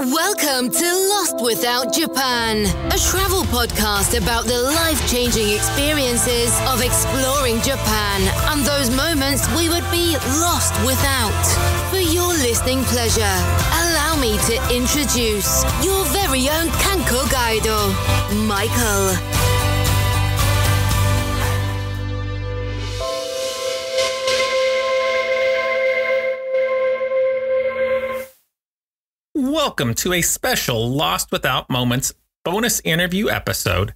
Welcome to Lost Without Japan, a travel podcast about the life-changing experiences of exploring Japan and those moments we would be lost without. For your listening pleasure, allow me to introduce your very own Kanko Gaido, Michael. Welcome to a special Lost Without Moments bonus interview episode,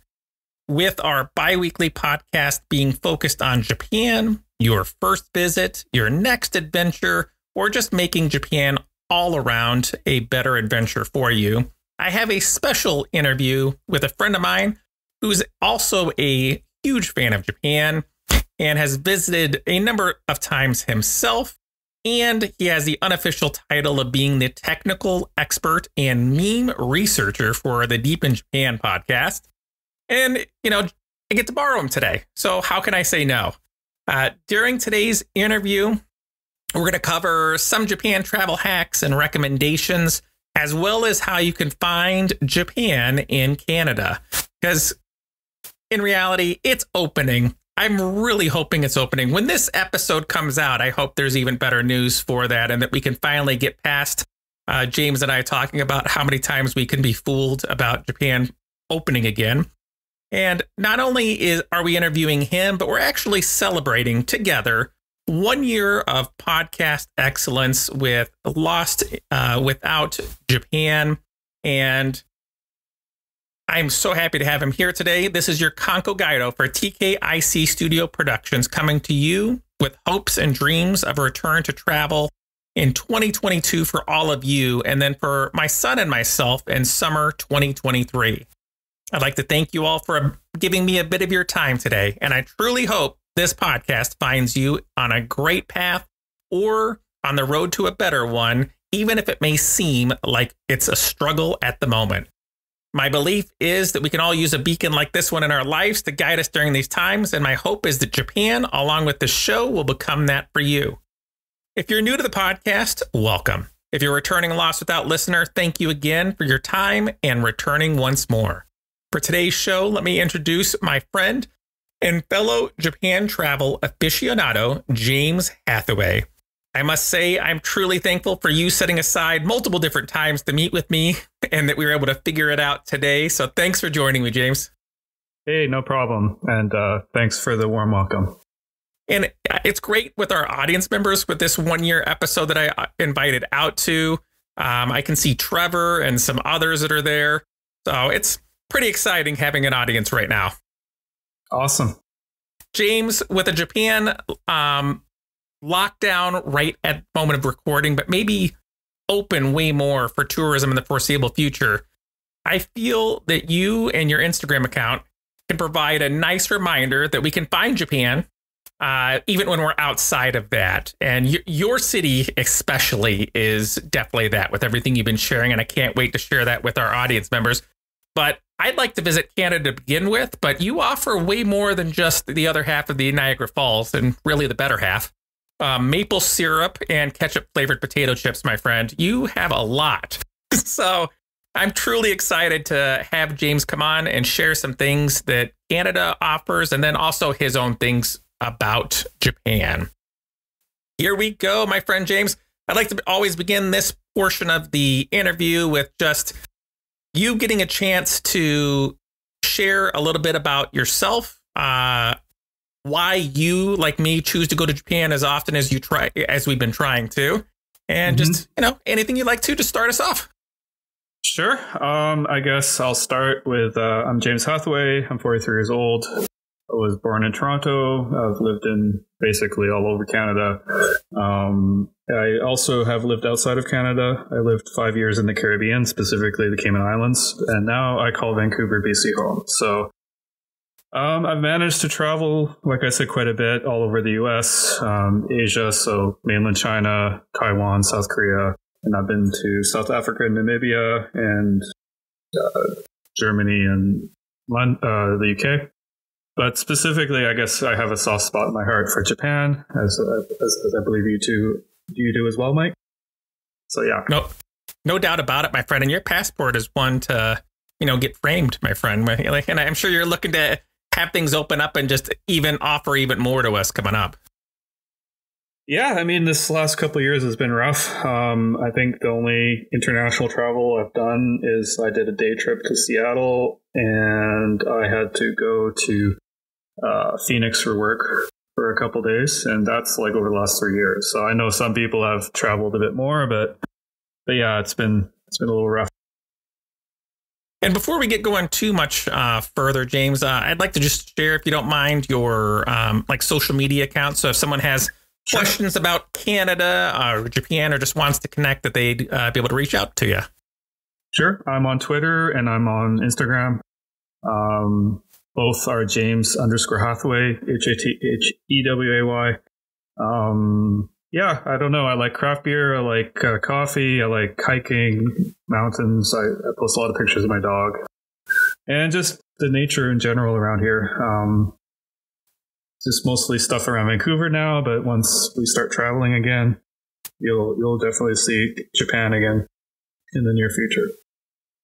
with our bi-weekly podcast being focused on Japan, your first visit, your next adventure, or just making Japan all around a better adventure for you. I have a special interview with a friend of mine who's also a huge fan of Japan and has visited a number of times himself. And he has the unofficial title of being the technical expert and meme researcher for the Deep in Japan podcast. And, I get to borrow him today. So how can I say no? During today's interview, we're going to cover some Japan travel hacks and recommendations, as well as how you can find Japan in Canada. Because in reality, it's opening. I'm really hoping it's opening. When this episode comes out, I hope there's even better news for that and that we can finally get past James and I talking about how many times we can be fooled about Japan opening again. And not only are we interviewing him, but we're actually celebrating together 1 year of podcast excellence with Lost Without Japan. And I'm so happy to have him here today. This is your Kanko Gaido for TKIC Studio Productions, coming to you with hopes and dreams of a return to travel in 2022 for all of you, and then for my son and myself in summer 2023. I'd like to thank you all for giving me a bit of your time today, and I truly hope this podcast finds you on a great path or on the road to a better one, even if it may seem like it's a struggle at the moment. My belief is that we can all use a beacon like this one in our lives to guide us during these times, and my hope is that Japan, along with the show, will become that for you. If you're new to the podcast, welcome. If you're a returning Lost Without listener, thank you again for your time and returning once more. For today's show, let me introduce my friend and fellow Japan travel aficionado, James Hatheway. I must say, I'm truly thankful for you setting aside multiple different times to meet with me and that we were able to figure it out today. So thanks for joining me, James. Hey, no problem. And thanks for the warm welcome. And it's great with our audience members with this 1 year episode that I invited out to. I can see Trevor and some others that are there. So it's pretty exciting having an audience right now. Awesome. James, with a Japan lockdown right at the moment of recording, but maybe open way more for tourism in the foreseeable future, I feel that you and your Instagram account can provide a nice reminder that we can find Japan even when we're outside of that. And your city especially is definitely that, with everything you've been sharing. And I can't wait to share that with our audience members. But I'd like to visit Canada to begin with, but you offer way more than just the other half of the Niagara Falls, and really the better half. Maple syrup and ketchup flavored potato chips, my friend. You have a lot. So I'm truly excited to have James come on and share some things that Canada offers, and then also his own things about Japan. Here we go, my friend James. I'd like to always begin this portion of the interview with just you getting a chance to share a little bit about yourself, why you, like me, choose to go to Japan as often as as we've been trying to, and just, anything you'd like to start us off. Sure. I guess I'll start with, I'm James Hatheway. I'm 43 years old. I was born in Toronto. I've lived in basically all over Canada. I also have lived outside of Canada. I lived 5 years in the Caribbean, specifically the Cayman Islands, and now I call Vancouver, BC home. So I've managed to travel, like I said, quite a bit all over the U.S., Asia, so mainland China, Taiwan, South Korea, and I've been to South Africa, Namibia, and Germany and the UK. But specifically, I guess I have a soft spot in my heart for Japan, as I believe you do as well, Mike. So yeah. Nope. No doubt about it, my friend. And your passport is one to, get framed, my friend. Like, and I'm sure you're looking to have things open up and just even offer even more to us coming up. Yeah, I mean, this last couple of years has been rough. I think the only international travel I've done is I did a day trip to Seattle, and I had to go to Phoenix for work for a couple of days, and that's like over the last 3 years. So I know some people have traveled a bit more, but yeah, it's been a little rough. And before we get going too much further, James, I'd like to just share, if you don't mind, your social media accounts. So if someone has questions about Canada or Japan or just wants to connect, that they'd be able to reach out to you. Sure. I'm on Twitter and I'm on Instagram. Both are James_Hatheway, Hatheway. Yeah, I don't know. I like craft beer. I like coffee. I like hiking, mountains. I post a lot of pictures of my dog and just the nature in general around here. Just mostly stuff around Vancouver now, but once we start traveling again, you'll definitely see Japan again in the near future.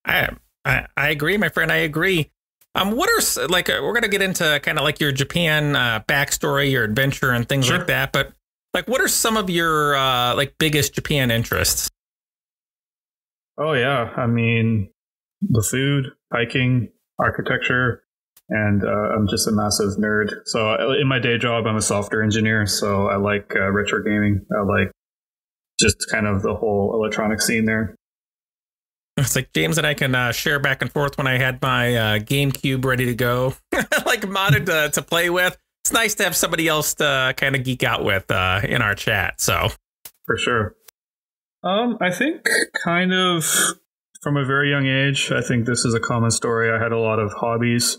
I agree, my friend. I agree. What are we're gonna get into kind of like your Japan backstory, your adventure, and things like that. But what are some of your biggest Japan interests? Oh yeah, I mean the food, hiking, architecture. And I'm just a massive nerd. So in my day job, I'm a software engineer. So I like retro gaming. I like just kind of the whole electronic scene there. It's like James and I can share back and forth when I had my GameCube ready to go, modded to play with. It's nice to have somebody else to kind of geek out with in our chat. So for sure. I think kind of from a very young age, I think this is a common story. I had a lot of hobbies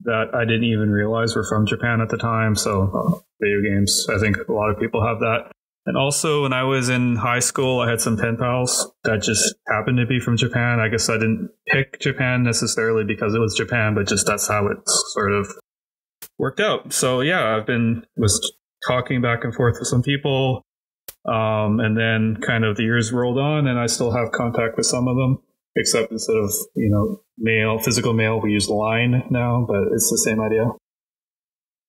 that I didn't even realize were from Japan at the time. So video games, I think a lot of people have that. And also when I was in high school, I had some pen pals that just happened to be from Japan. I guess I didn't pick Japan necessarily because it was Japan, but just that's how it sort of worked out. So yeah, was talking back and forth with some people. And then kind of the years rolled on and I still have contact with some of them. Except instead of, physical mail, we use Line now, but it's the same idea.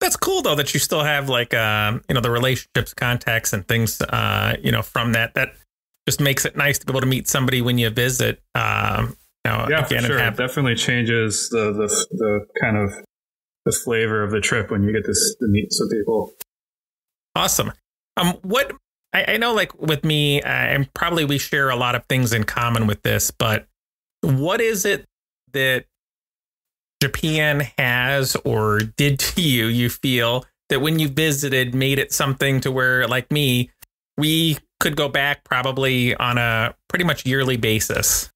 That's cool, though, that you still have the relationships, contacts and things, from that. That just makes it nice to be able to meet somebody when you visit. Yeah, for sure. It definitely changes the kind of the flavor of the trip when you get to meet some people. Awesome. What I know, with me, and probably we share a lot of things in common with this, but what is it that Japan has or did to you feel that when you visited made it something to where, like me, we could go back probably on a pretty much yearly basis?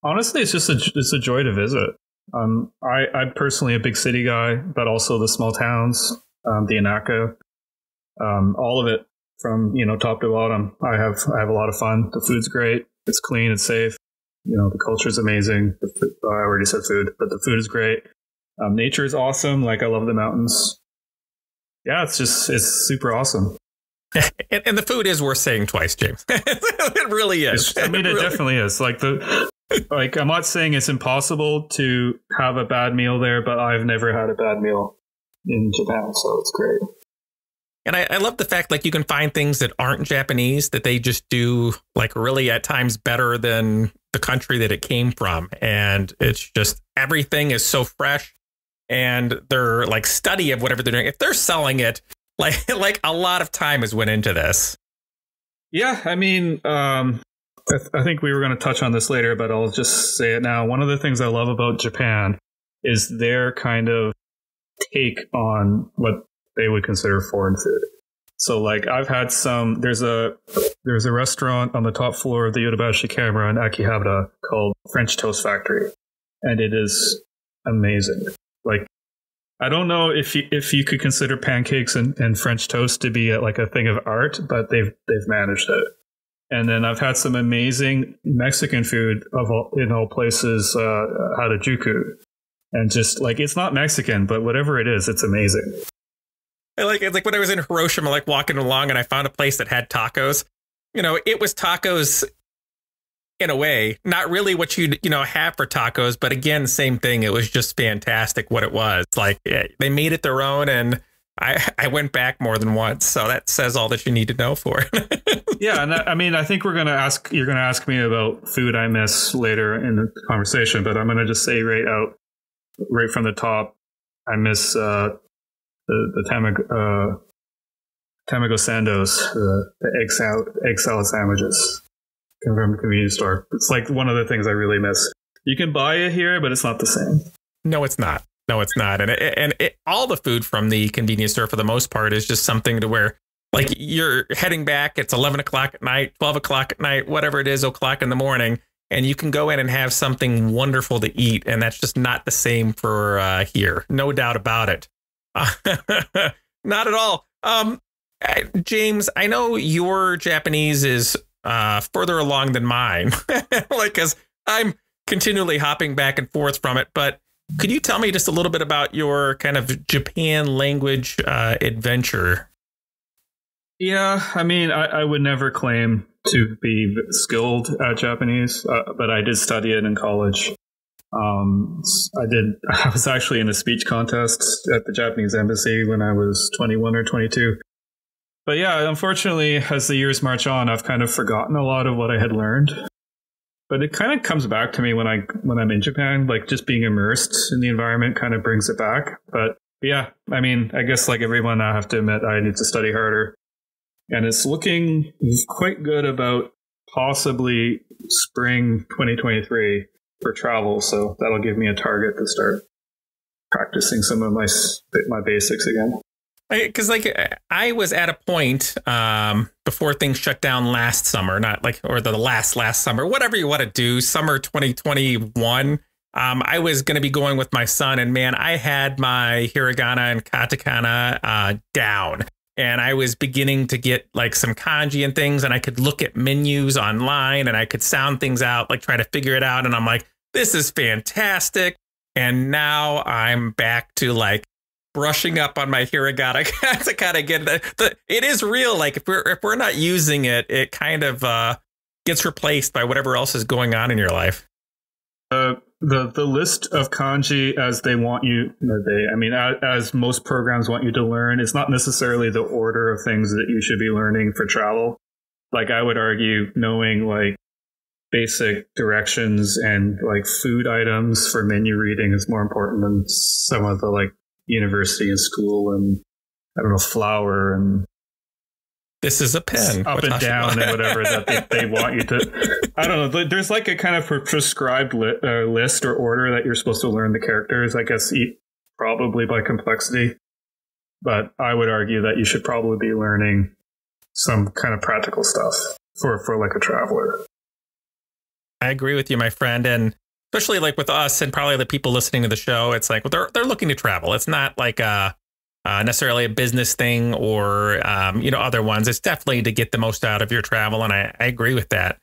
Honestly, it's a joy to visit. I'm personally a big city guy, but also the small towns, the Inaka, all of it from, top to bottom. I have a lot of fun. The food's great. It's clean. It's safe. The culture's amazing. I already said food, but the food is great. Nature is awesome. I love the mountains. Yeah, it's super awesome. And the food is worth saying twice, James. It really is. It definitely is. I'm not saying it's impossible to have a bad meal there, but I've never had a bad meal in Japan, so it's great. And I love the fact you can find things that aren't Japanese that they just do really at times better than the country that it came from. And it's just everything is so fresh and their study of whatever they're doing. If they're selling it, a lot of time has went into this. Yeah, I mean, I think we were going to touch on this later, but I'll just say it now. One of the things I love about Japan is their kind of take on what they would consider foreign food. So I've had there's a restaurant on the top floor of the Yodobashi Camera in Akihabara called French Toast Factory. And it is amazing. I don't know if you could consider pancakes and French toast to be a thing of art, but they've managed it. And then I've had some amazing Mexican food in all places, Harajuku. And just it's not Mexican, but whatever it is, it's amazing. It's when I was in Hiroshima, walking along and I found a place that had tacos. It was tacos in a way, not really what you'd, have for tacos. But again, same thing. It was just fantastic what it was. Like they made it their own. And I went back more than once. So that says all that you need to know for it. Yeah. And I think you're going to ask me about food I miss later in the conversation. But I'm going to just say right from the top, I miss the tamago sandos, the egg salad sandwiches from the convenience store. It's like one of the things I really miss. You can buy it here, but it's not the same. No, it's not. And all the food from the convenience store, for the most part, is just something to where, like, you're heading back. It's 11 o'clock at night, 12 o'clock at night, whatever it is, o'clock in the morning. And you can go in and have something wonderful to eat. And that's just not the same for here. No doubt about it. Not at all. James, I know your Japanese is further along than mine, like, because I'm continually hopping back and forth from it. But could you tell me just a little bit about your kind of Japan language adventure? Yeah, I mean, I would never claim to be skilled at Japanese, but I did study it in college. I was actually in a speech contest at the Japanese embassy when I was 21 or 22. But yeah, unfortunately, as the years march on, I've kind of forgotten a lot of what I had learned. But it kind of comes back to me when I'm in Japan, like just being immersed in the environment kind of brings it back. But yeah, I mean, I guess like everyone, I have to admit I need to study harder. And it's looking quite good about possibly spring 2023 for travel. So that'll give me a target to start practicing some of my basics again. Because I was at a point before things shut down last summer, or the last summer, whatever you want to do, summer 2021. I was going to be going with my son, and man, I had my hiragana and katakana down. And I was beginning to get like some kanji and things, and I could look at menus online and I could sound things out, like try to figure it out. And I'm like, this is fantastic. And now I'm back to like brushing up on my hiragana to kind of get it is real. Like if we're not using it, it kind of gets replaced by whatever else is going on in your life. The list of kanji as they want you, as most programs want you to learn, it's not necessarily the order of things that you should be learning for travel. Like I would argue knowing like basic directions and like food items for menu reading is more important than some of the like university and school and I don't know, flour and this is a pen up and down and whatever that they want you to. I don't know. There's like a kind of prescribed list or order that you're supposed to learn the characters, I guess, probably by complexity. But I would argue that you should probably be learning some kind of practical stuff for like a traveler. I agree with you, my friend. And especially like with us and probably the people listening to the show, it's like, well, they're looking to travel. It's not like necessarily a business thing or, other ones. It's definitely to get the most out of your travel. And I agree with that.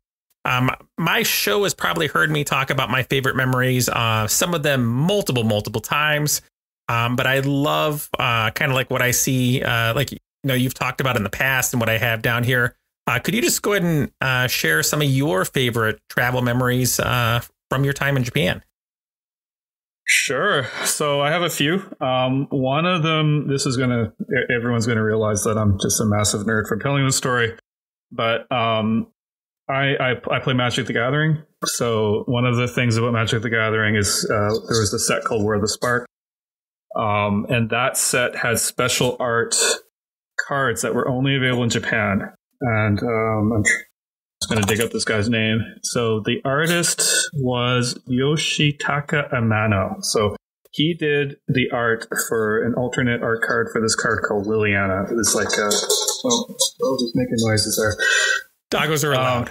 My show has probably heard me talk about my favorite memories, some of them multiple times. But I love kind of like what I see, you've talked about in the past and what I have down here. Could you just go ahead and share some of your favorite travel memories from your time in Japan? Sure. So I have a few. One of them, everyone's going to realize that I'm just a massive nerd for telling the story. But I play Magic the Gathering. So one of the things about Magic the Gathering is there was a set called War of the Spark. And that set had special art cards that were only available in Japan. And I'm just going to dig up this guy's name. So the artist was Yoshitaka Amano. So he did the art for an alternate art card for this card called Liliana. It was like just making noises there. Doggos are allowed.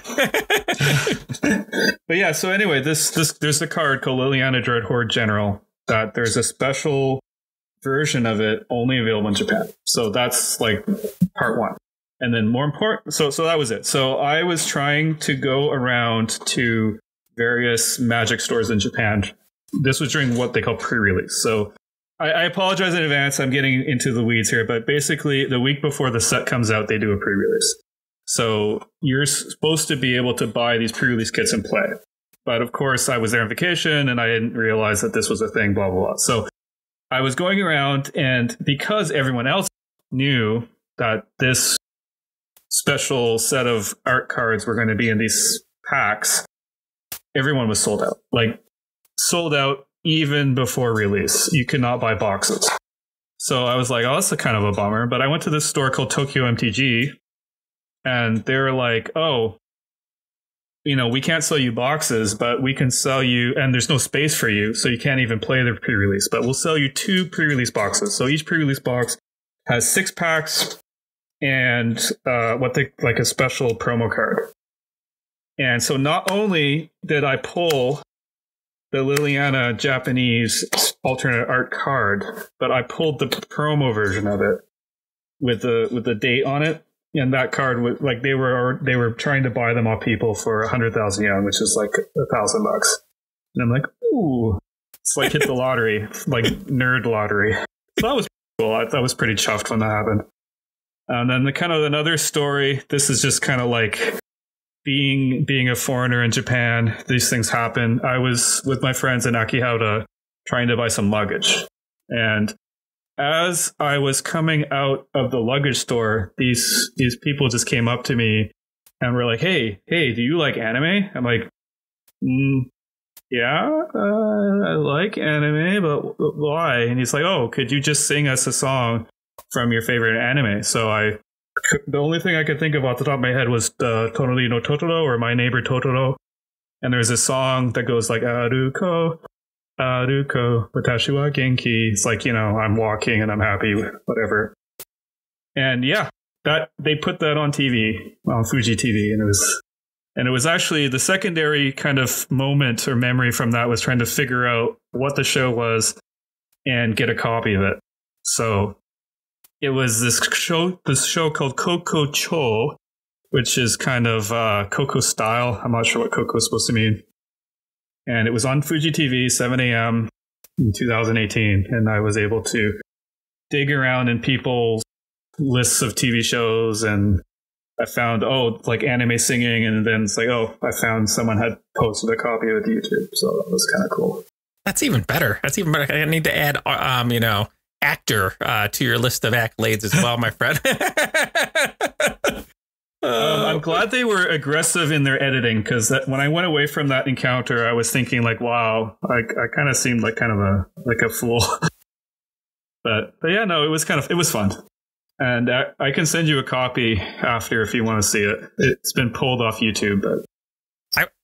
But yeah, so anyway, there's a card called Liliana Dread Horde General that there's a special version of it only available in Japan. So that's like part one. And then more important, so that was it. So I was trying to go around to various Magic stores in Japan. This was during what they call pre-release. So I apologize in advance. I'm getting into the weeds here, but basically the week before the set comes out, they do a pre-release. So you're supposed to be able to buy these pre-release kits and play. But of course, I was there on vacation and I didn't realize that this was a thing, blah, blah, blah. So I was going around, and because everyone else knew that this special set of art cards were going to be in these packs, everyone was sold out. Like, sold out even before release. You could not buy boxes. So I was like, oh, that's a kind of a bummer. But I went to this store called Tokyo MTG, and they're like, oh, you know, we can't sell you boxes, but we can sell you, and there's no space for you, so you can't even play the pre-release, but we'll sell you 2 pre-release boxes. So each pre-release box has 6 packs and like a special promo card. And so not only did I pull the Liliana Japanese alternate art card, but I pulled the promo version of it with the date on it. And that card was like, they were trying to buy them off people for 100,000 yen, which is like $1,000. And I'm like, ooh, it's like hit the lottery, like nerd lottery. So that was cool. I was pretty chuffed when that happened. And then another story. This is just kind of like being a foreigner in Japan. These things happen. I was with my friends in Akihabara trying to buy some luggage, and as I was coming out of the luggage store, these people just came up to me and were like, hey, do you like anime? I'm like, yeah, I like anime, but why? And he's like, oh, could you just sing us a song from your favorite anime? So the only thing I could think of off the top of my head was Tonori no Totoro, or My Neighbor Totoro. And there's a song that goes like, Aruko, watashi wa genki. It's like, you know, I'm walking and I'm happy, whatever. And yeah, that they put that on TV, on Fuji TV, and it was actually the secondary kind of moment or memory from that was trying to figure out what the show was and get a copy of it. So it was this show called Coco Cho, which is kind of Coco style. I'm not sure what Coco is supposed to mean. And it was on Fuji TV, 7 a.m. in 2018. And I was able to dig around in people's lists of TV shows. And I found, like anime singing. And then it's like, I found someone had posted a copy of it to YouTube. So that was kind of cool. That's even better. I need to add, actor to your list of accolades as well, my friend. I'm glad they were aggressive in their editing, because when I went away from that encounter, I was thinking like, wow, I kind of seemed like kind of a fool. but yeah, no, it was fun. And I can send you a copy after if you want to see it. It's been pulled off YouTube, but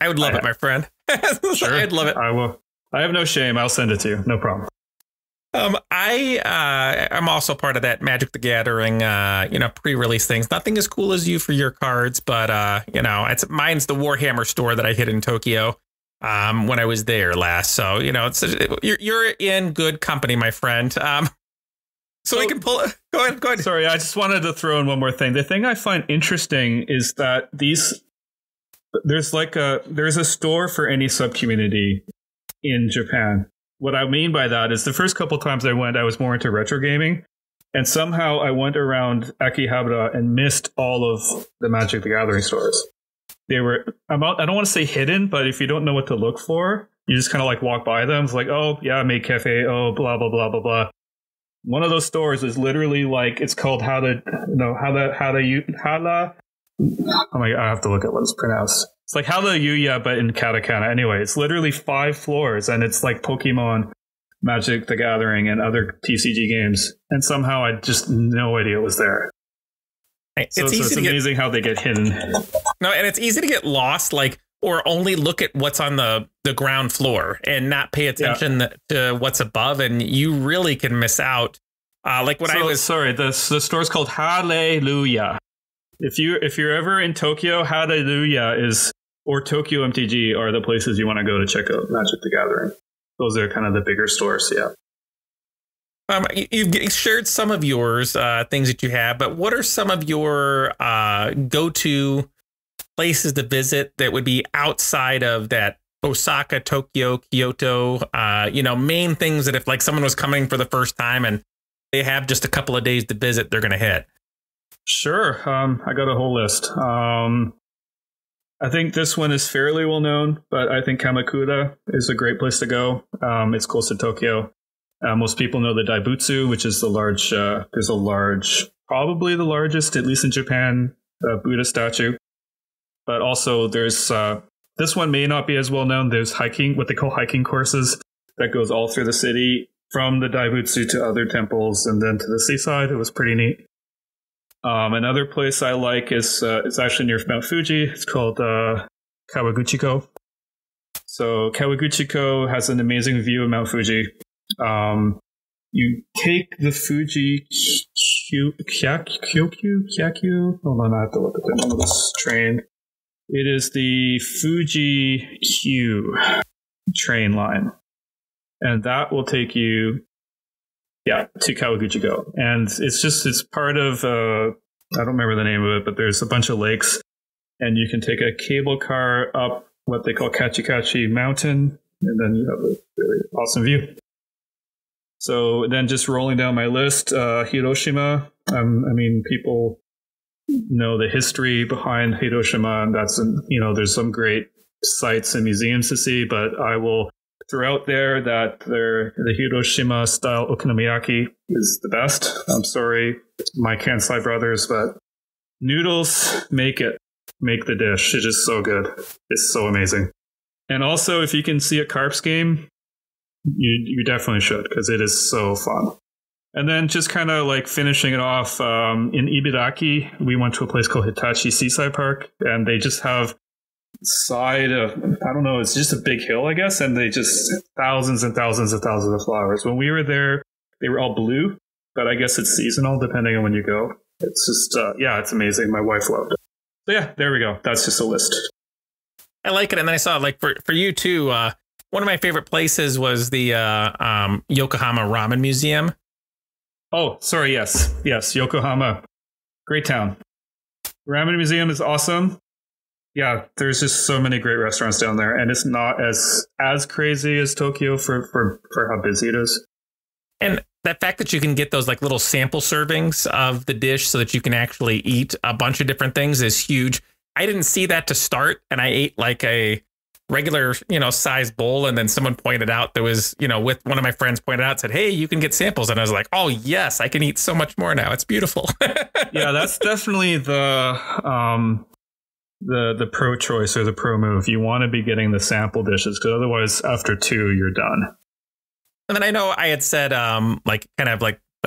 I would love it, my friend. Sure, I'd love it. I will. I have no shame. I'll send it to you. No problem. I'm also part of that Magic the Gathering, pre-release things. Nothing as cool as you for your cards, but mine's the Warhammer store that I hit in Tokyo when I was there last. So you're in good company, my friend. So we can pull. Go ahead. Sorry, I just wanted to throw in one more thing. The thing I find interesting is that there's a store for any subcommunity in Japan. What I mean by that is the first couple times I went, I was more into retro gaming. And somehow I went around Akihabara and missed all of the Magic the Gathering stores. They were, I don't want to say hidden, but if you don't know what to look for, you just kind of like walk by them. It's like, oh, yeah, Maid Cafe. Oh, blah, blah, blah, blah, blah. One of those stores is literally like, it's called oh my God, I have to look at what it's pronounced. It's like Hada Yuya, but in katakana. Anyway, it's literally 5 floors, and it's like Pokemon, Magic the Gathering, and other TCG games. And somehow I just no idea it was there. It's amazing how they get hidden. No, and it's easy to get lost, or only look at what's on the ground floor and not pay attention to what's above, and you really can miss out. The store's called Hallelujah. If you're ever in Tokyo, Hallelujah or Tokyo MTG are the places you want to go to check out Magic the Gathering. Those are kind of the bigger stores, yeah. You've shared some of yours, things that you have, but what are some of your go-to places to visit that would be outside of that Osaka, Tokyo, Kyoto, main things that if like someone was coming for the first time and they have just a couple of days to visit, they're going to hit? Sure. I got a whole list. I think this one is fairly well known, but I think Kamakura is a great place to go. It's close to Tokyo. Most people know the Daibutsu, which is probably the largest, at least in Japan, Buddha statue. But also there's, this one may not be as well known. There's hiking, what they call hiking courses that goes all through the city from the Daibutsu to other temples and then to the seaside. It was pretty neat. Another place I like is it's actually near Mount Fuji. It's called Kawaguchiko. So Kawaguchiko has an amazing view of Mount Fuji. You take the Fuji Kyakyu. Hold on, I have to look at the name of this train. It is the Fuji Q train line, and that will take you to Kawaguchiko. And it's part of, I don't remember the name of it, but there's a bunch of lakes, and you can take a cable car up what they call Kachikachi Mountain, and then you have a really awesome view. So then just rolling down my list, Hiroshima. People know the history behind Hiroshima, and there's some great sites and museums to see, but I will throw out there that the Hiroshima style okonomiyaki is the best. I'm sorry, my Kansai brothers, but noodles make the dish. It's just so good. It's so amazing. And also, if you can see a Carps game, you definitely should, because it is so fun. And then just kind of like finishing it off, in Ibaraki, we went to a place called Hitachi Seaside Park, and they just have it's just a big hill, I guess, and they just thousands and thousands and thousands of flowers. When we were there, they were all blue, but I guess it's seasonal depending on when you go. It's just, it's amazing. My wife loved it. So yeah, there we go. That's just a list. I like it. And then I saw, like, for you too, one of my favorite places was the Yokohama Ramen Museum. Oh, sorry. Yes, Yokohama. Great town. Ramen Museum is awesome. Yeah, there's just so many great restaurants down there, and it's not as crazy as Tokyo for how busy it is. And that fact that you can get those like little sample servings of the dish so that you can actually eat a bunch of different things is huge. I didn't see that to start, and I ate like a regular, size bowl, and then someone pointed out there was, with one of my friends pointed out, said, "Hey, you can get samples," and I was like, "Oh yes, I can eat so much more now. It's beautiful." Yeah, that's definitely the pro choice or the pro move. You want to be getting the sample dishes, because otherwise after 2 you're done. And then I know I had said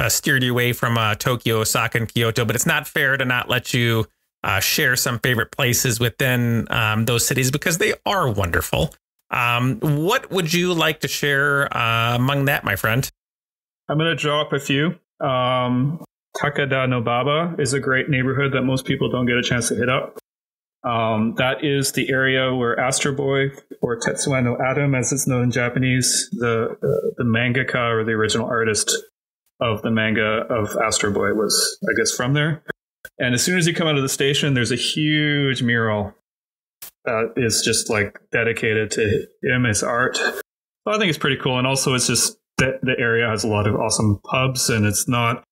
steered you away from Tokyo, Osaka, and Kyoto, but it's not fair to not let you share some favorite places within those cities, because they are wonderful. What would you like to share among that, my friend? I'm going to drop a few. Takada Nobaba is a great neighborhood that most people don't get a chance to hit up. That is the area where Astro Boy, or Tetsuya no Atom, as it's known in Japanese, the mangaka or the original artist of the manga of Astro Boy, was, I guess, from there. And as soon as you come out of the station, there's a huge mural that is just like dedicated to him, his art. So I think it's pretty cool. And also it's just that the area has a lot of awesome pubs, and it's kind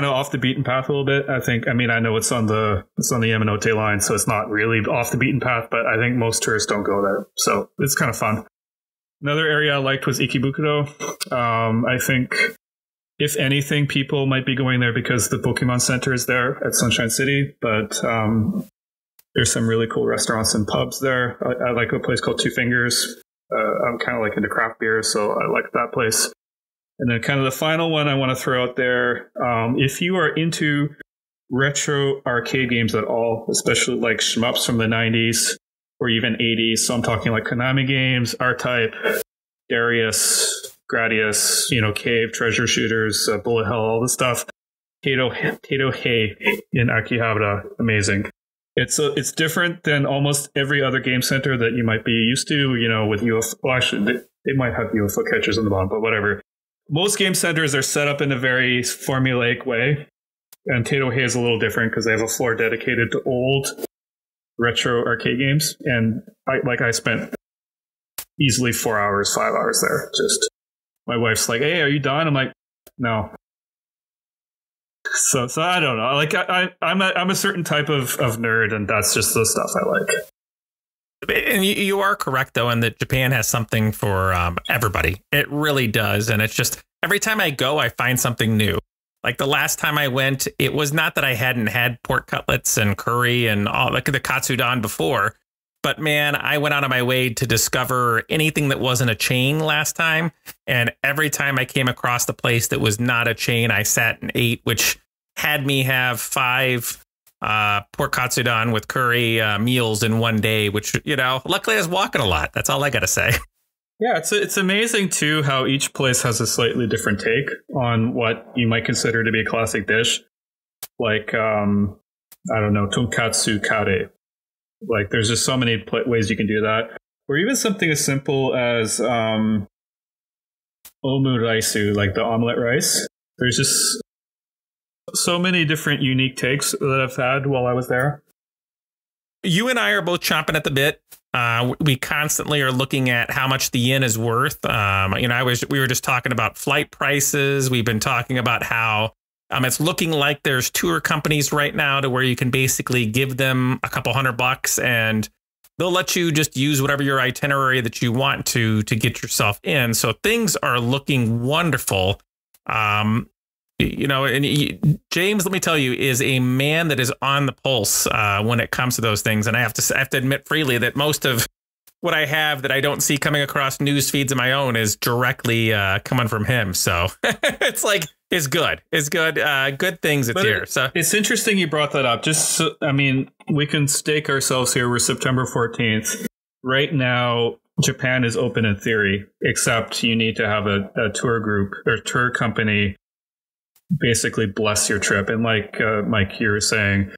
of off the beaten path a little bit. I know it's on the Yamanote line, so it's not really off the beaten path, but I think most tourists don't go there. So it's kind of fun. Another area I liked was Ikebukuro. I think, if anything, people might be going there because the Pokemon Center is there at Sunshine City, but there's some really cool restaurants and pubs there. I like a place called Two Fingers. I'm kind of like into craft beer, so I like that place. And then kind of the final one I want to throw out there, if you are into retro arcade games at all, especially like shmups from the 90s or even 80s, so I'm talking like Konami games, R-Type, Darius, Gradius, Cave, Treasure Shooters, Bullet Hell, all this stuff. Tato Hei in Akihabara, amazing. It's different than almost every other game center that you might be used to, with UFO. Well, actually, they might have UFO catchers on the bottom, but whatever. Most game centers are set up in a very formulaic way, and Tato Hei is a little different because they have a floor dedicated to old retro arcade games. And I spent easily 4 hours, 5 hours there. Just my wife's like, "Hey, are you done?" I'm like, "No." So I don't know. Like I'm a certain type of nerd, and that's just the stuff I like. And you are correct, though, in that Japan has something for everybody. It really does. And it's just every time I go, I find something new. Like the last time I went, it was not that I hadn't had pork cutlets and curry and all like the katsudon before. But man, I went out of my way to discover anything that wasn't a chain last time. And every time I came across the place that was not a chain, I sat and ate, which had me have 5 pork katsudon with curry meals in one day, which, you know, luckily I was walking a lot. That's all I got to say. Yeah, it's amazing, too, how each place has a slightly different take on what you might consider to be a classic dish. Like, I don't know, tonkatsu kare. Like, there's just so many ways you can do that. Or even something as simple as omuraisu, like the omelet rice. There's just so many different unique takes that I've had while I was there. You and I are both chomping at the bit. We constantly are looking at how much the yen is worth. You know, we were just talking about flight prices. We've been talking about how it's looking like there's tour companies right now to where you can basically give them a couple $100 and they'll let you just use whatever your itinerary that you want to get yourself in. So things are looking wonderful. You know, and James, let me tell you, is a man that is on the pulse when it comes to those things. And I have to admit freely that most of what I have that I don't see coming across news feeds of my own is directly coming from him. So it's like it's good. It's good. Good things it's here. So it's interesting you brought that up. Just I mean, we can stake ourselves here. We're September 14th. Right now, Japan is open in theory, except you need to have a tour group or tour company basically bless your trip. And like Mike, you were saying,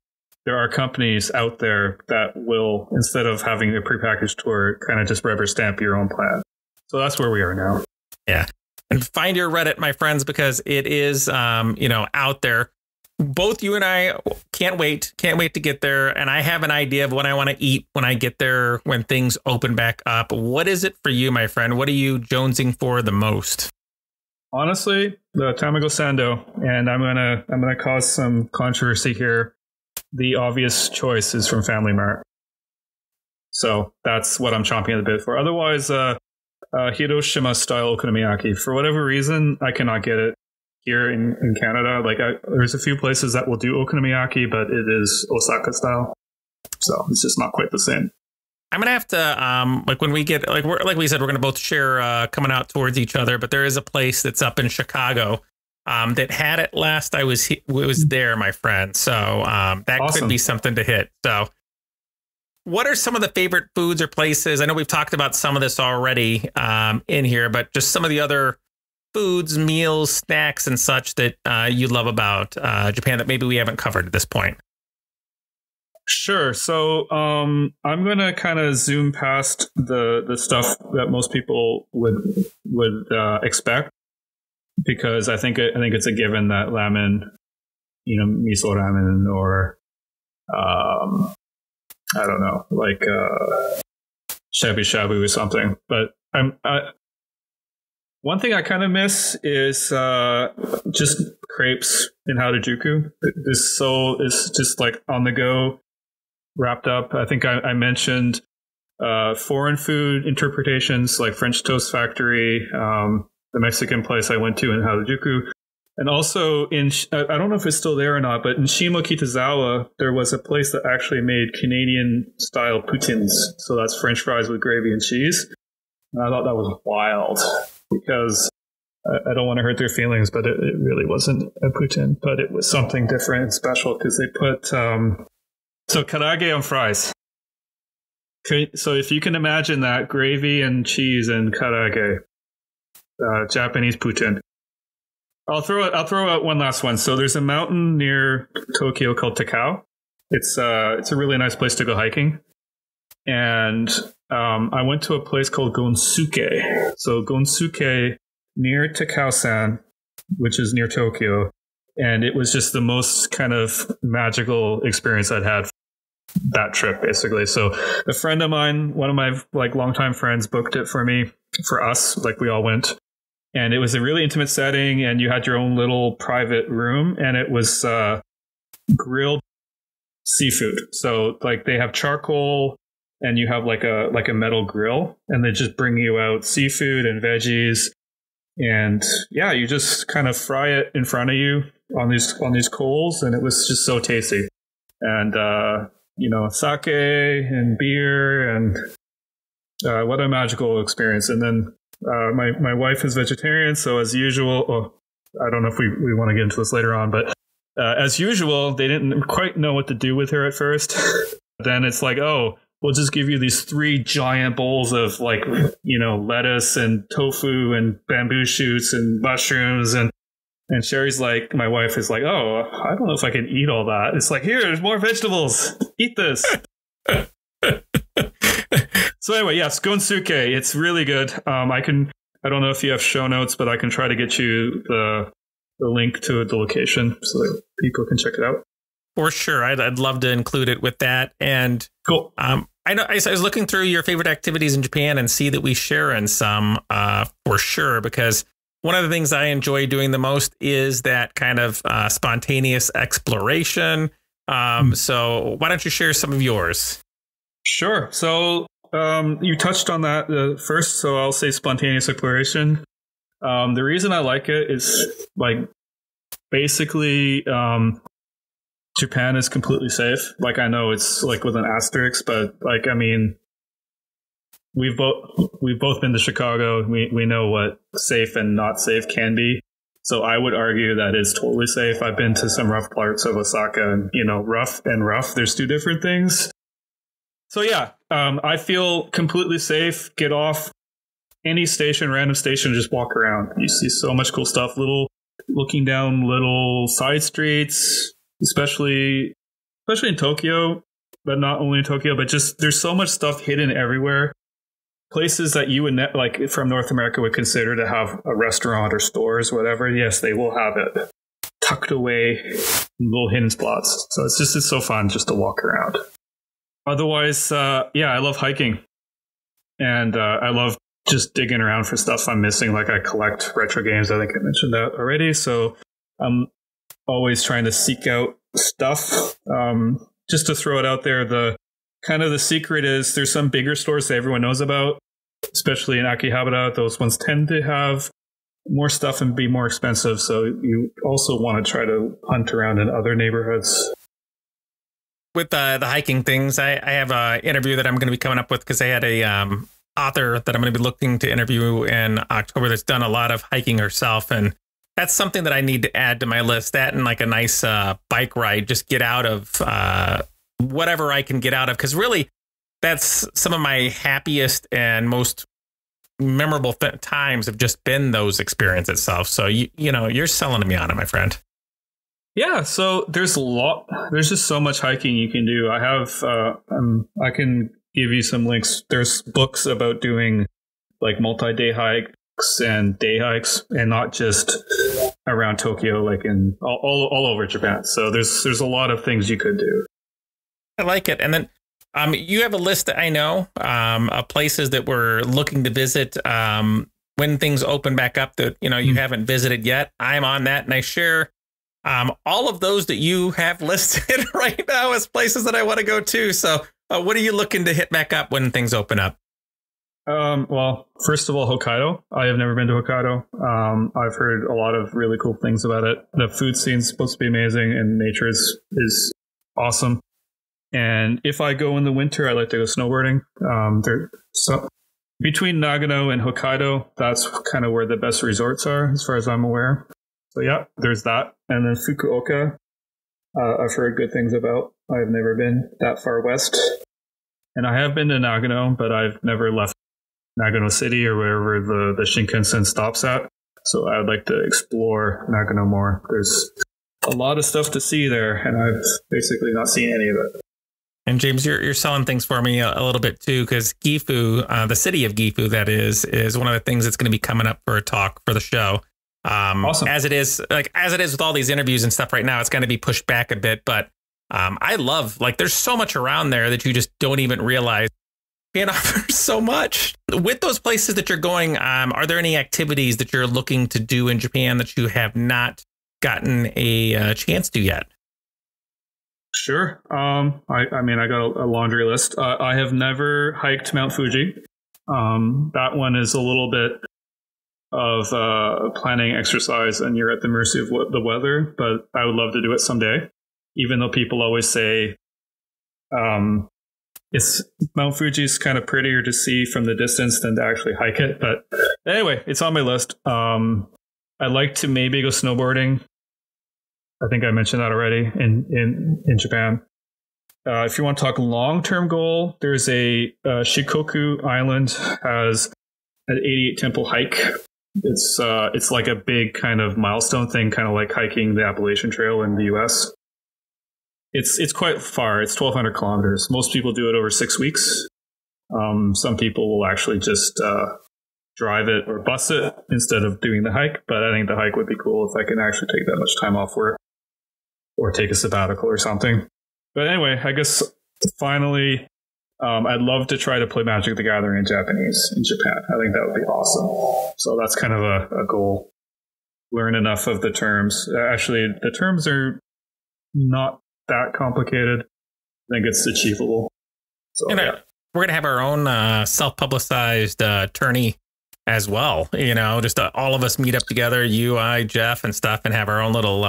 there are companies out there that will, instead of having a prepackaged tour, kind of just rubber stamp your own plan. So that's where we are now. Yeah. And find your Reddit, my friends, because it is, you know, out there. Both you and I can't wait to get there. And I have an idea of what I want to eat when I get there, when things open back up. What is it for you, my friend? What are you jonesing for the most? Honestly, the tamago sando, and I'm gonna cause some controversy here. The obvious choice is from Family Mart, so that's what I'm chomping at the bit for. Otherwise, Hiroshima style okonomiyaki. For whatever reason, I cannot get it here in Canada. Like, there's a few places that will do okonomiyaki, but it is Osaka style, so it's just not quite the same. I'm going to have to, like when we get, like we said, we're going to both share coming out towards each other. But there is a place that's up in Chicago that had it last I was there, my friend. So that awesome. Could be something to hit. So what are some of the favorite foods or places? I know we've talked about some of this already in here, but just some of the other foods, meals, snacks and such that you love about Japan that maybe we haven't covered at this point. Sure. So I'm going to kind of zoom past the stuff that most people would expect, because I think it's a given that ramen, you know, miso ramen or I don't know, like shabu shabu or something. But one thing I kind of miss is just crepes in Harajuku. It's just like on the go. Wrapped up. I think I mentioned foreign food interpretations like French Toast Factory, the Mexican place I went to in Harajuku. And also I don't know if it's still there or not, but in Shimo Kitazawa, there was a place that actually made Canadian style poutines. So that's French fries with gravy and cheese. And I thought that was wild because I don't want to hurt their feelings, but it really wasn't a poutine, but it was something different and special because they put, so karaage on fries. So if you can imagine that, gravy and cheese and karaage, Japanese poutine. I'll throw out one last one. So there's a mountain near Tokyo called Takao. It's a really nice place to go hiking. And I went to a place called Gonsuke. So Gonsuke near Takao-san, which is near Tokyo. And it was just the most kind of magical experience I'd had that trip, basically. So a friend of mine, one of my like longtime friends, booked it for me, for us, like we all went. And it was a really intimate setting, and you had your own little private room, and it was grilled seafood. So like they have charcoal, and you have like a metal grill, and they just bring you out seafood and veggies, and yeah, you just kind of fry it in front of you on these coals, and it was just so tasty. And sake and beer, and what a magical experience. And then my wife is vegetarian, so as usual, I don't know if we want to get into this later on, but as usual, they didn't quite know what to do with her at first. Then it's like, oh, we'll just give you these 3 giant bowls of like, lettuce and tofu and bamboo shoots and mushrooms. And Sherry's like, my wife is like, oh, I don't know if I can eat all that. It's like, here, there's more vegetables. Eat this. So anyway, yes, Gonsuke. It's really good. I don't know if you have show notes, but I can try to get you the link to the location so that people can check it out. For sure. I'd love to include it with that. And cool. I know I was looking through your favorite activities in Japan and see that we share in some for sure, because one of the things I enjoy doing the most is that kind of spontaneous exploration. So why don't you share some of yours? Sure. So you touched on that first, so I'll say spontaneous exploration. The reason I like it is like basically Japan is completely safe. Like I know it's like with an asterisk, but like I mean, we've both been to Chicago. We know what safe and not safe can be. So I would argue that it's totally safe. I've been to some rough parts of Osaka, and rough and rough, there's 2 different things. So yeah, I feel completely safe. Get off any station, random station, just walk around. You see so much cool stuff. Looking down little side streets, especially in Tokyo, but not only in Tokyo, but just there's so much stuff hidden everywhere. Places that you would like from North America would consider to have a restaurant or stores, whatever. Yes, they will have it tucked away in little hidden spots. So it's so fun just to walk around. Otherwise, I love hiking, and I love just digging around for stuff I'm missing. Like I collect retro games. I think I mentioned that already. So I'm always trying to seek out stuff. Just to throw it out there, the secret is there's some bigger stores that everyone knows about, especially in Akihabara. Those ones tend to have more stuff and be more expensive. So you also want to try to hunt around in other neighborhoods. With the hiking things, I have an interview that I'm going to be coming up with because I had a author that I'm going to be looking to interview in October that's done a lot of hiking herself. And that's something that I need to add to my list. That and like a nice bike ride, just get out of whatever I can get out of. Because really, that's some of my happiest and most memorable times have just been those experiences itself. So, you're selling me on it, my friend. Yeah, so there's just so much hiking you can do. I have, I can give you some links. There's books about doing like multi-day hikes and day hikes, and not just around Tokyo, like in all over Japan. So there's a lot of things you could do. I like it. And then you have a list that I know of places that we're looking to visit when things open back up that, you haven't visited yet. I'm on that, and I share all of those that you have listed right now as places that I want to go to. So what are you looking to hit back up when things open up? Well, first of all, Hokkaido. I have never been to Hokkaido. I've heard a lot of really cool things about it. The food scene's supposed to be amazing, and nature is awesome. And if I go in the winter, I like to go snowboarding. Between Nagano and Hokkaido, that's kind of where the best resorts are, as far as I'm aware. So yeah, there's that. And then Fukuoka, I've heard good things about. I've never been that far west. And I have been to Nagano, but I've never left Nagano City or wherever the Shinkansen stops at. So I'd like to explore Nagano more. There's a lot of stuff to see there, and I've basically not seen any of it. And James, you're selling things for me a little bit too, because Gifu, the city of Gifu, that is one of the things that's going to be coming up for a talk for the show. Awesome. As it is with all these interviews and stuff right now, it's going to be pushed back a bit. But I love, there's so much around there that you just don't even realize. Japan offers so much. With those places that you're going, are there any activities that you're looking to do in Japan that you have not gotten a chance to yet? Sure. I mean, I got a laundry list. I have never hiked Mount Fuji. That one is a little bit of planning exercise, and you're at the mercy of the weather, but I would love to do it someday, even though people always say it's Mount Fuji is kind of prettier to see from the distance than to actually hike it. But anyway, it's on my list. I'd like to maybe go snowboarding. I think I mentioned that already in Japan. If you want to talk long-term goal, there's a Shikoku Island has an 88 temple hike. It's like a big kind of milestone thing, kind of like hiking the Appalachian Trail in the US. It's quite far. It's 1,200 kilometers. Most people do it over 6 weeks. Some people will actually just drive it or bus it instead of doing the hike. But I think the hike would be cool if I can actually take that much time off work or take a sabbatical or something. But anyway, I guess finally, I'd love to try to play Magic the Gathering in Japanese in Japan. I think that would be awesome. So that's kind of a goal. Learn enough of the terms. Actually, the terms are not that complicated. I think it's achievable. So, we're going to have our own self-publicized tourney as well. You know, just all of us meet up together, you, I, Jeff, and stuff, and have our own little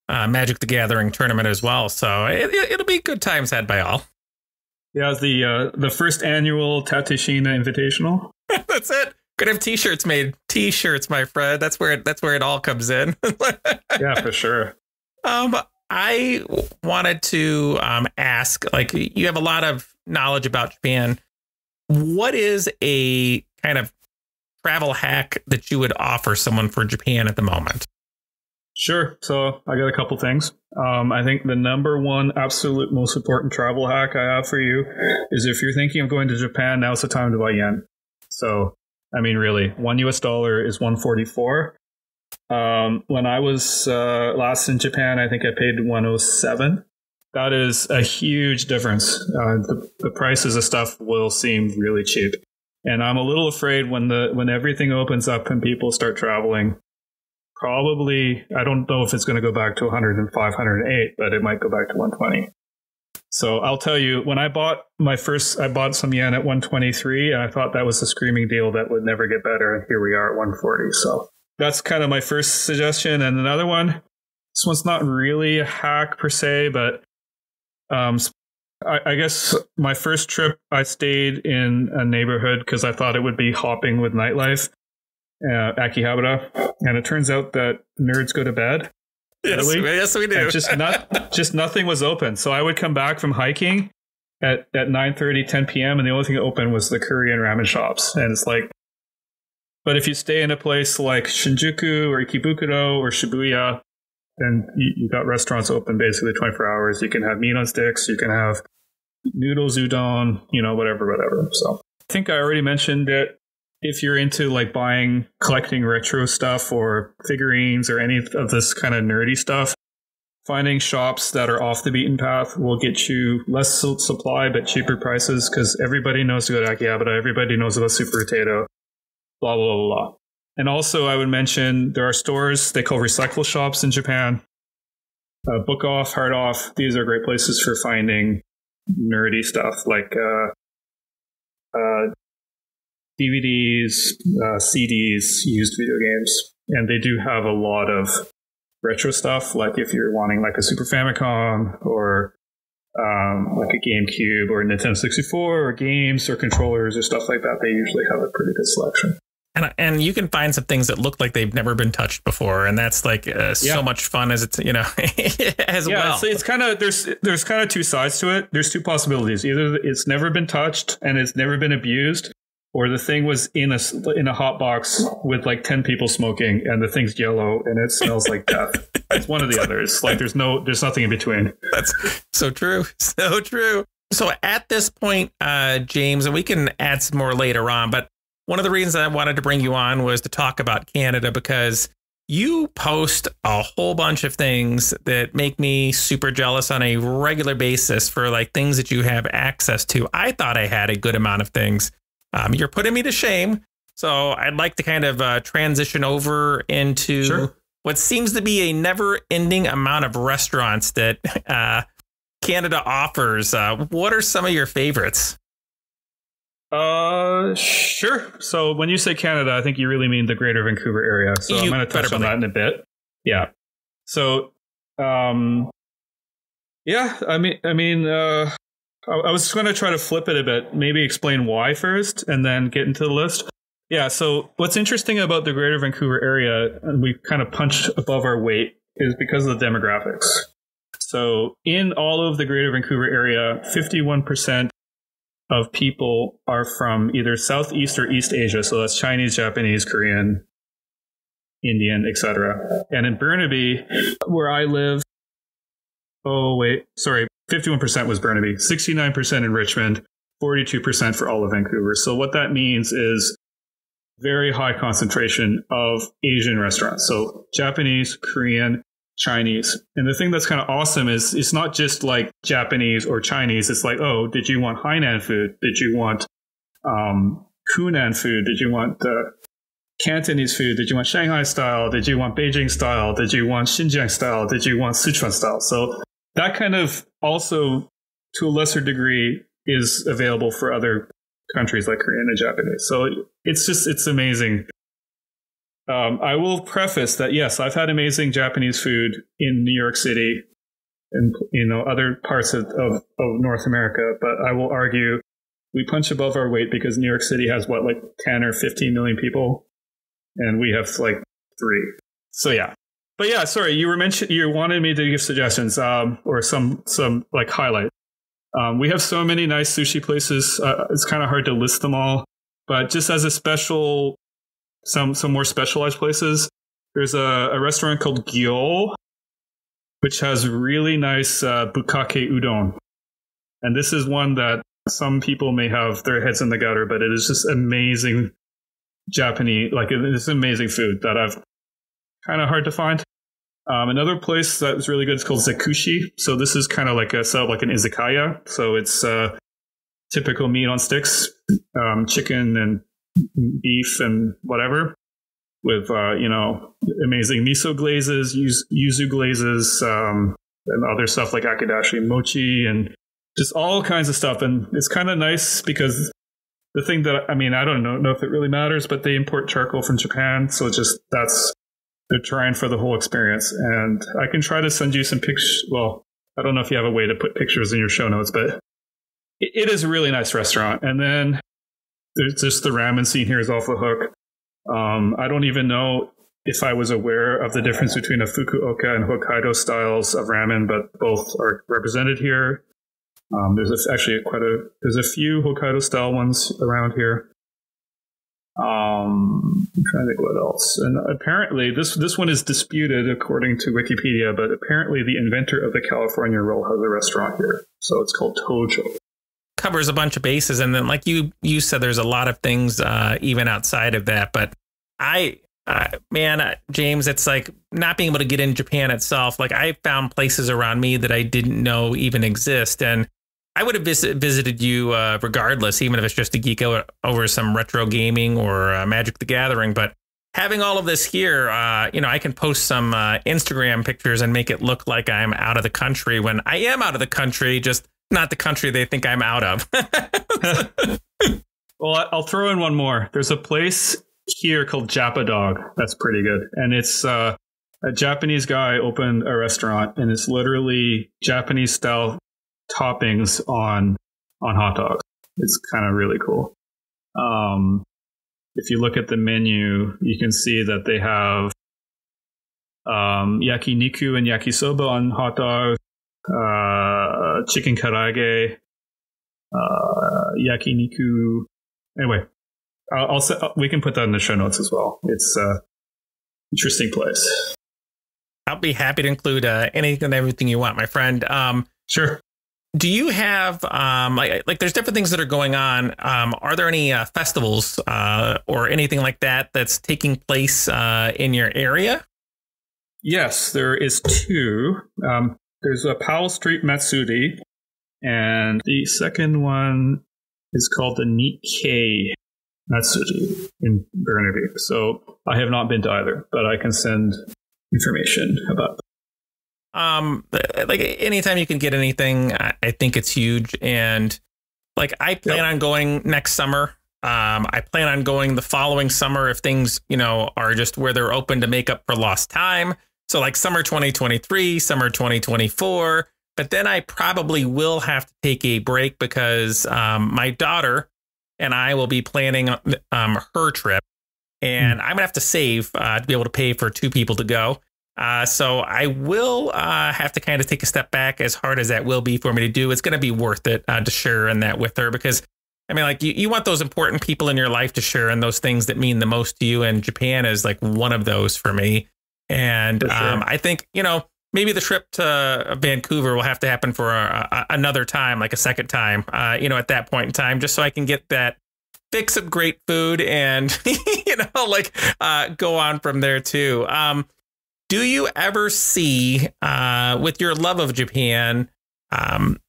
Magic the Gathering tournament as well. So it'll be good times had by all. Yeah, the first annual Tateshina Invitational. That's it. Could have t-shirts made. T-shirts, my friend. That's where it all comes in. Yeah, for sure. I wanted to ask, like, you have a lot of knowledge about Japan. What is a kind of travel hack that you would offer someone for Japan at the moment? Sure. So I got a couple things. I think the number one absolute most important travel hack I have for you is if you're thinking of going to Japan, now's the time to buy yen. So, I mean, really, $1 is 144. When I was last in Japan, I think I paid 107. That is a huge difference. The prices of stuff will seem really cheap. And I'm a little afraid when everything opens up and people start traveling, probably, I don't know if it's going to go back to 105, 108, but it might go back to 120. So I'll tell you, when I bought I bought some yen at 123, and I thought that was a screaming deal that would never get better. And here we are at 140. So that's kind of my first suggestion. And another one, this one's not really a hack per se, but I guess my first trip, I stayed in a neighborhood because I thought it would be hopping with nightlife. Akihabara, and it turns out that nerds go to bed. Yes, yes, we do. Just nothing was open. So I would come back from hiking at 9:30, 10 p.m. and the only thing open was the curry and ramen shops. And it's like, but if you stay in a place like Shinjuku or Ikebukuro or Shibuya, then you got restaurants open basically 24 hours. You can have meat on sticks, you can have noodles, udon, whatever. So I think I already mentioned it. If you're into like collecting retro stuff or figurines or any of this kind of nerdy stuff, finding shops that are off the beaten path will get you less supply but cheaper prices because everybody knows to go to Akihabara, everybody knows about Super Potato, blah, blah, blah, blah. And also I would mention there are stores they call recycle shops in Japan. Book Off, Hard Off, these are great places for finding nerdy stuff like DVDs, CDs, used video games. And they do have a lot of retro stuff, like if you're wanting like a Super Famicom or like a GameCube or a Nintendo 64 or games or controllers or stuff like that, they usually have a pretty good selection. And you can find some things that look like they've never been touched before, and that's like so much fun as it's as well. It's kind of there's kind of two sides to it. There's two possibilities: either it's never been touched and it's never been abused, or the thing was in a hot box with like 10 people smoking, and the thing's yellow and it smells like death. It's one or the other. It's like there's nothing in between. That's so true, so true. So at this point, James, and we can add some more later on, but one of the reasons I wanted to bring you on was to talk about Canada because you post a whole bunch of things that make me super jealous on a regular basis for like things that you have access to. I thought I had a good amount of things. You're putting me to shame. So I'd like to kind of transition over into what seems to be a never ending amount of restaurants that Canada offers. What are some of your favorites? Sure. So when you say Canada, I think you really mean the Greater Vancouver area. So I'm going to touch on that in a bit. Yeah. So, I was going to try to flip it a bit, maybe explain why first, and then get into the list. Yeah. So what's interesting about the Greater Vancouver area, and we kind of punched above our weight, is because of the demographics. So in all of the Greater Vancouver area, 51% of people are from either Southeast or East Asia. So that's Chinese, Japanese, Korean, Indian, etc. And in Burnaby, where I live, 51% was Burnaby, 69% in Richmond, 42% for all of Vancouver. So what that means is very high concentration of Asian restaurants. So Japanese, Korean, Chinese. And the thing that's kind of awesome is it's not just like Japanese or Chinese. It's like, oh, did you want Hainan food? Did you want Hunan food? Did you want Cantonese food? Did you want Shanghai style? Did you want Beijing style? Did you want Xinjiang style? Did you want Sichuan style? So that kind of also, to a lesser degree, is available for other countries like Korean and Japanese. So it's amazing. I will preface that, yes, I've had amazing Japanese food in New York City and, other parts of North America. But I will argue we punch above our weight because New York City has 10 or 15 million people, and we have 3. So yeah. But yeah, sorry, you wanted me to give suggestions, or some highlight. We have so many nice sushi places. It's kind of hard to list them all, but just as a special, some more specialized places, there's a restaurant called Gyo, which has really nice bukkake udon. And this is one that some people may have their heads in the gutter, but it is just amazing Japanese, it's amazing food that I've kind of hard to find. Another place that was really good is called Zekushi. So this is kind of like an izakaya. So it's typical meat on sticks, chicken and beef and whatever, with amazing miso glazes, yuzu glazes, and other stuff like akidashi, mochi, and just all kinds of stuff. And it's kind of nice because the thing that I don't know if it really matters, but they import charcoal from Japan, so they're trying for the whole experience. And I can try to send you some pictures. Well, I don't know if you have a way to put pictures in your show notes, but it is a really nice restaurant. And then there's just the ramen scene here is off the hook. I don't even know if I was aware of the difference between a Fukuoka and Hokkaido styles of ramen, but both are represented here. There's a few Hokkaido style ones around here. I'm trying to think what else. And apparently this one is disputed according to Wikipedia, but apparently the inventor of the California roll has a restaurant here. So it's called Tojo. Covers a bunch of bases, and then like you said, there's a lot of things even outside of that. But James, it's like not being able to get in Japan itself. Like I found places around me that I didn't know even exist, and I would have visited you regardless, even if it's just to geek out over some retro gaming or Magic the Gathering. But having all of this here, I can post some Instagram pictures and make it look like I'm out of the country when I am out of the country, just not the country they think I'm out of. Well, I'll throw in one more. There's a place here called Japa Dog. That's pretty good. And it's a Japanese guy opened a restaurant, and it's literally Japanese style toppings on hot dogs. It's kind of really cool. If you look at the menu, you can see that they have yakiniku and yakisoba on hot dogs, chicken karaage, yakiniku. Anyway, we can put that in the show notes as well. It's an interesting place. I'll be happy to include anything and everything you want, my friend. Sure. Do you have like there's different things that are going on? Are there any festivals or anything like that that's taking place in your area? Yes, there is two. There's a Powell Street Matsuri, and the second one is called the Nikkei Matsuri in Burnaby. So I have not been to either, but I can send information about them. Like anytime you can get anything, I think it's huge. And like I plan on going next summer. I plan on going the following summer if things, are just where they're open to make up for lost time. So like summer 2023, summer 2024. But then I probably will have to take a break because my daughter and I will be planning her trip. And I'm going to have to save to be able to pay for two people to go. So I will have to kind of take a step back, as hard as that will be for me to do. It's going to be worth it to share in that with her, because I mean, like you want those important people in your life to share in those things that mean the most to you. And Japan is like one of those for me. And sure. I think, maybe the trip to Vancouver will have to happen for another time, like a second time, at that point in time, just so I can get that fix of great food and, go on from there, too. Do you ever see with your love of Japan,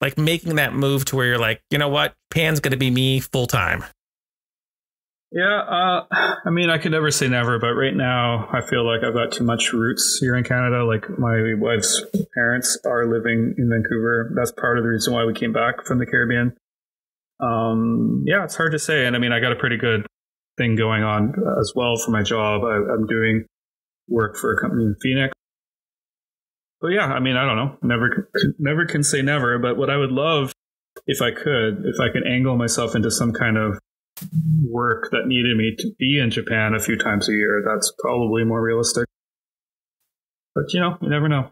like making that move to where you're like, you know what, Japan's going to be me full time? Yeah, I mean, I could never say never, but right now I feel like I've got too much roots here in Canada. Like my wife's parents are living in Vancouver. That's part of the reason why we came back from the Caribbean. Yeah, it's hard to say. And I mean, I got a pretty good thing going on as well for my job. I'm doing work for a company in Phoenix. But yeah, I mean, I don't know. Never can say never. But what I would love, if I could angle myself into some kind of work that needed me to be in Japan a few times a year, that's probably more realistic. But you never know.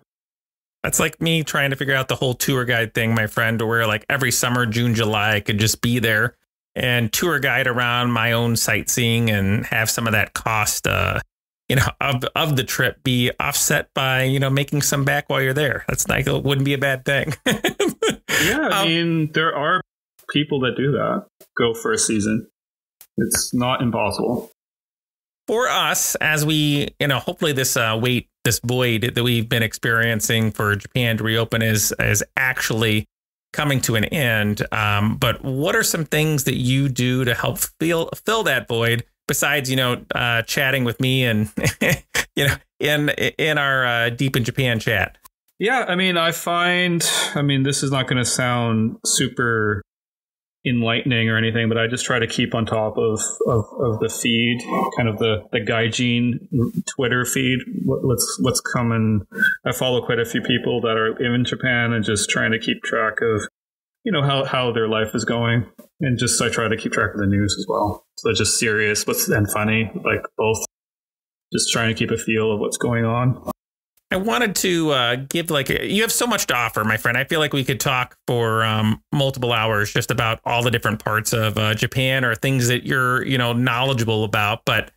That's like me trying to figure out the whole tour guide thing, my friend, where like every summer, June, July, I could just be there and tour guide around my own sightseeing and have some of that cost, of the trip be offset by, making some back while you're there. That's like, it wouldn't be a bad thing. Yeah, I mean, there are people that do that, go for a season. It's not impossible. For us, as we, hopefully this void that we've been experiencing for Japan to reopen is actually coming to an end. But what are some things that you do to help fill that void besides, chatting with me and, in our Deep in Japan chat? Yeah, I mean, this is not going to sound super enlightening or anything, but I just try to keep on top of the feed, kind of the Gaijin Twitter feed. What's coming. I follow quite a few people that are in Japan and just trying to keep track of, how their life is going. And just I try to keep track of the news as well. So just serious and funny, like both. Just trying to keep a feel of what's going on. I wanted to give you have so much to offer, my friend. I feel like we could talk for multiple hours just about all the different parts of Japan or things that you're, knowledgeable about. But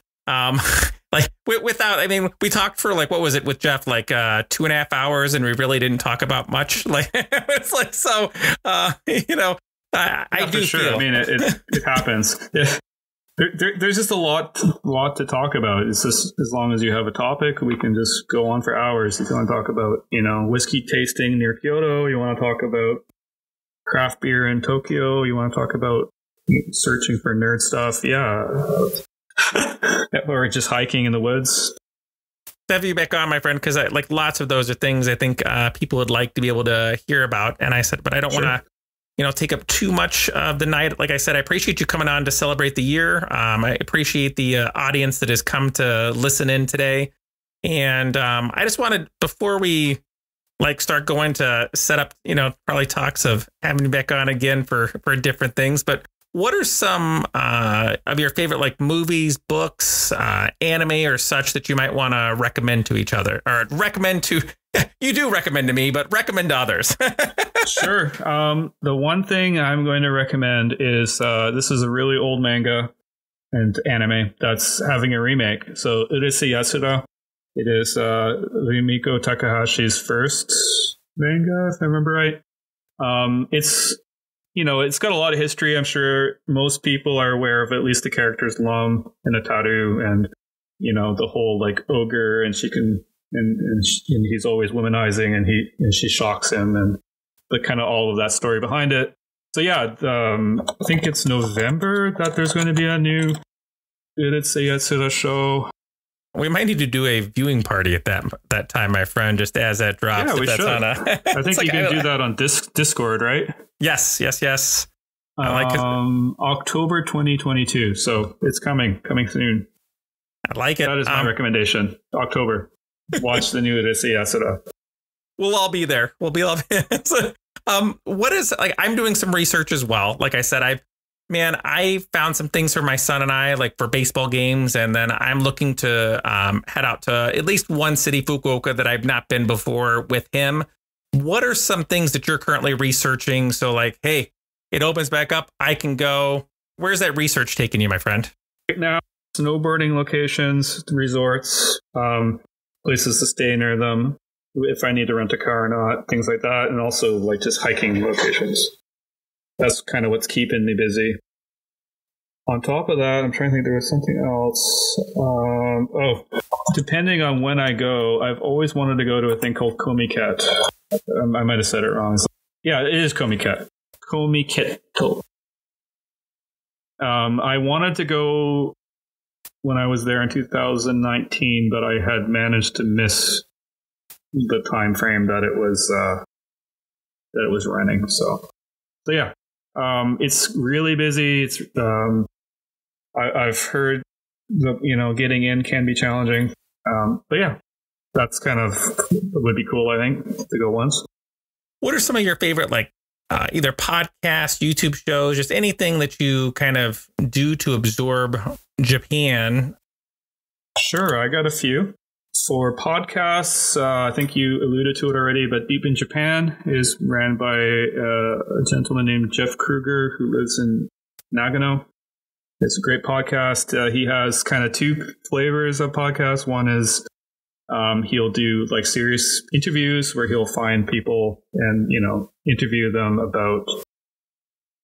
we talked for what was it with Jeff, 2.5 hours, and we really didn't talk about much. It's like, so, I do sure. feel. I mean, it happens. Yeah. There's just a lot to talk about. It's just, as long as you have a topic, we can just go on for hours. If you want to talk about, whiskey tasting near Kyoto, you want to talk about craft beer in Tokyo, you want to talk about searching for nerd stuff. Yeah. Or just hiking in the woods. Have you back on, my friend, because lots of those are things I think people would like to be able to hear about. And I said, but I don't want to take up too much of the night. Like I said, I appreciate you coming on to celebrate the year. I appreciate the audience that has come to listen in today. And I just wanted, before we start going to set up, probably talks of having you back on again for different things. But what are some of your favorite movies, books, anime or such that you might want to recommend to each other, or recommend to? You do recommend to me, but recommend to others. Sure. The one thing I'm going to recommend is this is a really old manga and anime that's having a remake. So Urusei Yatsuda. It is Rumiko Takahashi's first manga, if I remember right. It's got a lot of history. I'm sure most people are aware of at least the characters Lum and Ataru and, the whole ogre, and she can and he's always womanizing, and she shocks him, and the kind of all of that story behind it. So yeah, I think it's November that there's going to be a new Yatsura show. We might need to do a viewing party at that time, my friend, just as that drops. Yeah, we should. I think you can do that on Discord, right? Yes. I like it. October 2022. So it's coming soon. I like it. That is my recommendation. October. Watch the new Yatsura. We'll all be there. We'll be all. So, what is like? I'm doing some research as well. Like I said, I found some things for my son and I, like for baseball games, and then I'm looking to head out to at least one city, Fukuoka, that I've not been before with him. What are some things that you're currently researching? So like, hey, it opens back up, I can go. Where's that research taking you, my friend? Right now, snowboarding locations, resorts, places to stay near them, if I need to rent a car or not, things like that, and also like just hiking locations. That's kind of what's keeping me busy. On top of that, I'm trying to think there was something else. Depending on when I go, I've always wanted to go to a thing called Komiket. I might have said it wrong. Yeah, it is Komiket. Komiketo. I wanted to go when I was there in 2019, but I had managed to miss the time frame that it was running. So yeah. It's really busy. It's I've heard getting in can be challenging. But yeah, that's kind of would be cool, I think, to go once. What are some of your favorite either podcasts, YouTube shows, just anything that you kind of do to absorb Japan? Sure, I got a few. For podcasts, I think you alluded to it already, but Deep in Japan is ran by a gentleman named Jeff Kruger who lives in Nagano. It's a great podcast. He has kind of two flavors of podcasts. One is he'll do like serious interviews where he'll find people and, interview them about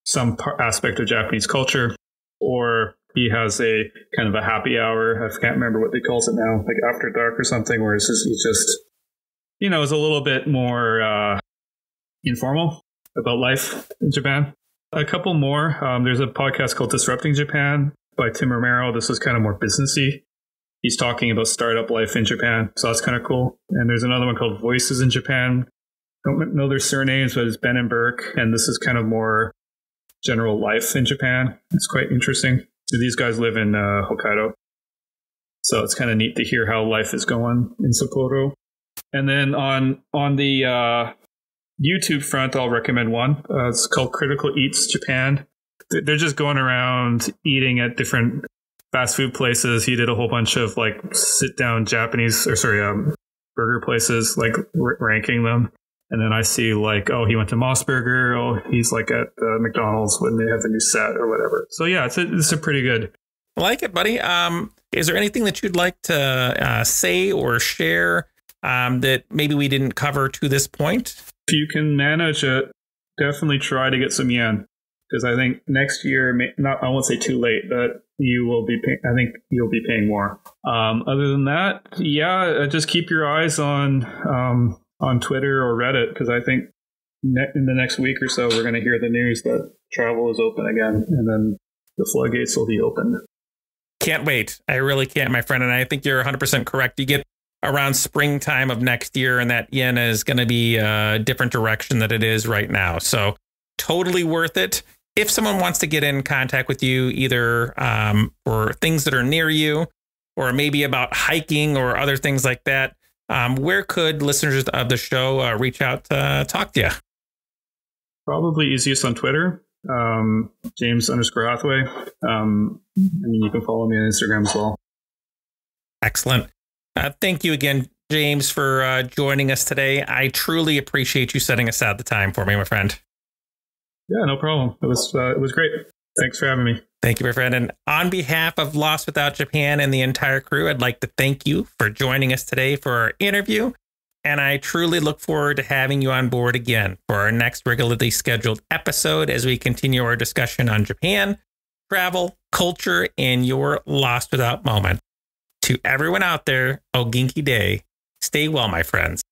some aspect of Japanese culture, or he has a kind of a happy hour. I can't remember what he calls it now, like after dark or something, where he's just is a little bit more informal about life in Japan. A couple more. There's a podcast called Disrupting Japan by Tim Romero. This is kind of more businessy. He's talking about startup life in Japan, so that's kind of cool. And there's another one called Voices in Japan. Don't know their surnames, but it's Ben and Burke, and this is kind of more general life in Japan. It's quite interesting. So these guys live in Hokkaido, so it's kind of neat to hear how life is going in Sapporo. And then on the YouTube front, I'll recommend one. It's called Critical Eats Japan. They're just going around eating at different fast food places. He did a whole bunch of like sit down burger places, like ranking them. And then I see like, oh, he went to Moss Burger. Oh, he's like at McDonald's when they have a new set or whatever. So yeah, it's a pretty good. I like it, buddy. Is there anything that you'd like to say or share that maybe we didn't cover to this point? If you can manage it, definitely try to get some yen, because I think next year, I won't say too late, but you will be. I think you'll be paying more. Other than that, yeah, just keep your eyes on Twitter or Reddit, because I think in the next week or so, we're going to hear the news that travel is open again, and then the floodgates will be open. Can't wait. I really can't, my friend. And I think you're 100% correct. You get around springtime of next year, and that yen is going to be a different direction than it is right now. So totally worth it. If someone wants to get in contact with you, either for things that are near you, or maybe about hiking or other things like that, where could listeners of the show reach out to talk to you? Probably easiest on Twitter, James_Hatheway. You can follow me on Instagram as well. Excellent. Thank you again, James, for joining us today. I truly appreciate you setting aside the time for me, my friend. Yeah, no problem. It was great. Thanks for having me. Thank you, my friend. And on behalf of Lost Without Japan and the entire crew, I'd like to thank you for joining us today for our interview. And I truly look forward to having you on board again for our next regularly scheduled episode as we continue our discussion on Japan, travel, culture, and your Lost Without moment. To everyone out there, o genki de. Stay well, my friends.